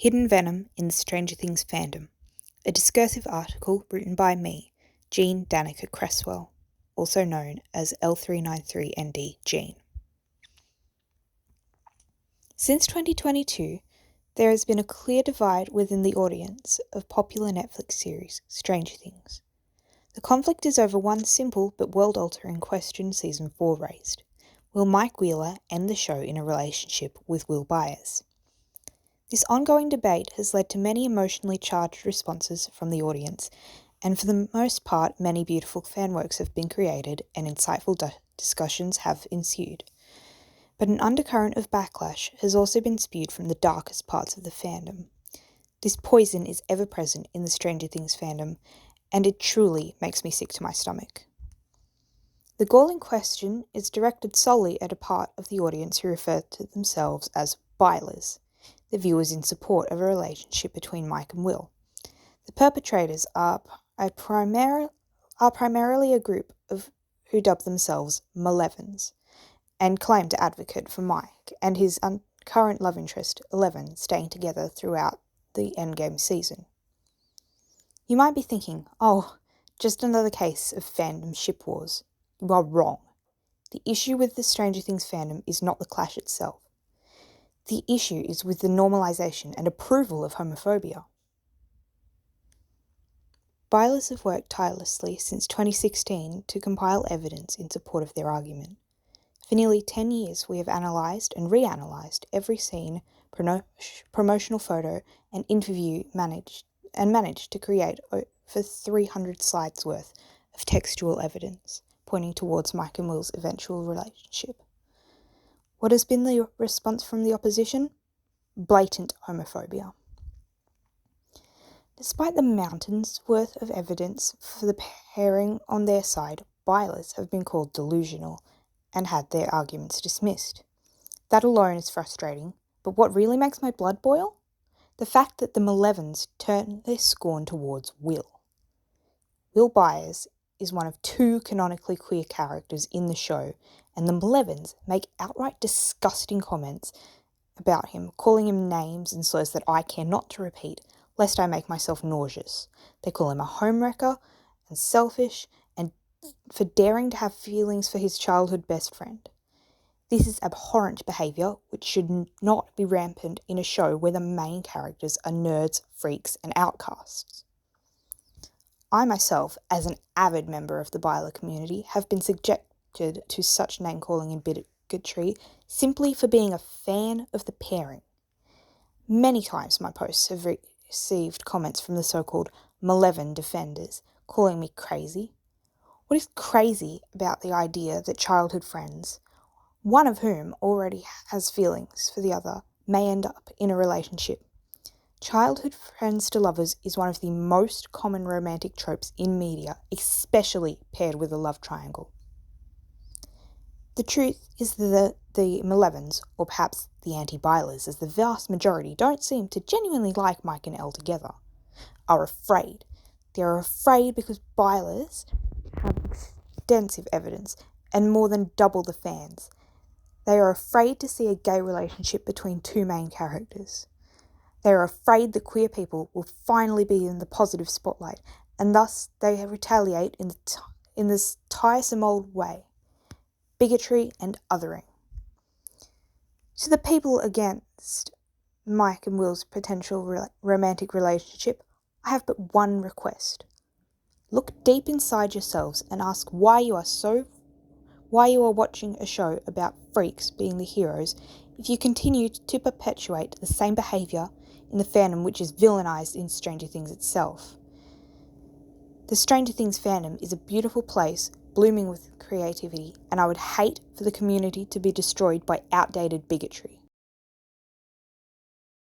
Hidden Venom in the Stranger Things fandom, a discursive article written by me, Jean Danica Cresswell, also known as L393ND Jean. Since 2022, there has been a clear divide within the audience of popular Netflix series Stranger Things. The conflict is over one simple but world-altering question Season 4 raised. Will Mike Wheeler end the show in a relationship with Will Byers? This ongoing debate has led to many emotionally charged responses from the audience, and for the most part, many beautiful fanworks have been created and insightful discussions have ensued. But an undercurrent of backlash has also been spewed from the darkest parts of the fandom. This poison is ever present in the Stranger Things fandom, and it truly makes me sick to my stomach. The galling question is directed solely at a part of the audience who refer to themselves as Bylers, the viewers in support of a relationship between Mike and Will. The perpetrators are primarily a group of who dub themselves Malevins and claim to advocate for Mike and his current love interest, 11, staying together throughout the Endgame season. You might be thinking, oh, just another case of fandom ship wars. You are wrong. The issue with the Stranger Things fandom is not the clash itself. The issue is with the normalisation and approval of homophobia. Bylers have worked tirelessly since 2016 to compile evidence in support of their argument. For nearly 10 years, we have analysed and reanalysed every scene, promotional photo, and interview managed to create over 300 slides worth of textual evidence pointing towards Mike and Will's eventual relationship. What has been the response from the opposition? Blatant homophobia. Despite the mountains worth of evidence for the pairing on their side, Bylers have been called delusional and had their arguments dismissed. That alone is frustrating, but what really makes my blood boil? The fact that the Malevins turn their scorn towards Will. Will Byers is one of two canonically queer characters in the show, and the Malevins make outright disgusting comments about him, calling him names and slurs that I care not to repeat, lest I make myself nauseous. They call him a homewrecker and selfish, and for daring to have feelings for his childhood best friend. This is abhorrent behaviour which should not be rampant in a show where the main characters are nerds, freaks, and outcasts. I myself, as an avid member of the Byler community, have been subjected to such name-calling and bigotry simply for being a fan of the pairing. Many times my posts have received comments from the so-called Malevin defenders, calling me crazy. What is crazy about the idea that childhood friends, one of whom already has feelings for the other, may end up in a relationship? Childhood friends to lovers is one of the most common romantic tropes in media, especially paired with a love triangle. The truth is that the Malevins, or perhaps the anti-Bylers, as the vast majority don't seem to genuinely like Mike and Elle together, are afraid. They are afraid because Bylers have extensive evidence and more than double the fans. They are afraid to see a gay relationship between two main characters. They are afraid that queer people will finally be in the positive spotlight, and thus they retaliate in this tiresome old way: bigotry and othering. To the people against Mike and Will's potential romantic relationship, I have but one request. Look deep inside yourselves and ask why you are watching a show about freaks being the heroes if you continue to perpetuate the same behaviour in the fandom which is villainized in Stranger Things itself. The Stranger Things fandom is a beautiful place, blooming with creativity, and I would hate for the community to be destroyed by outdated bigotry.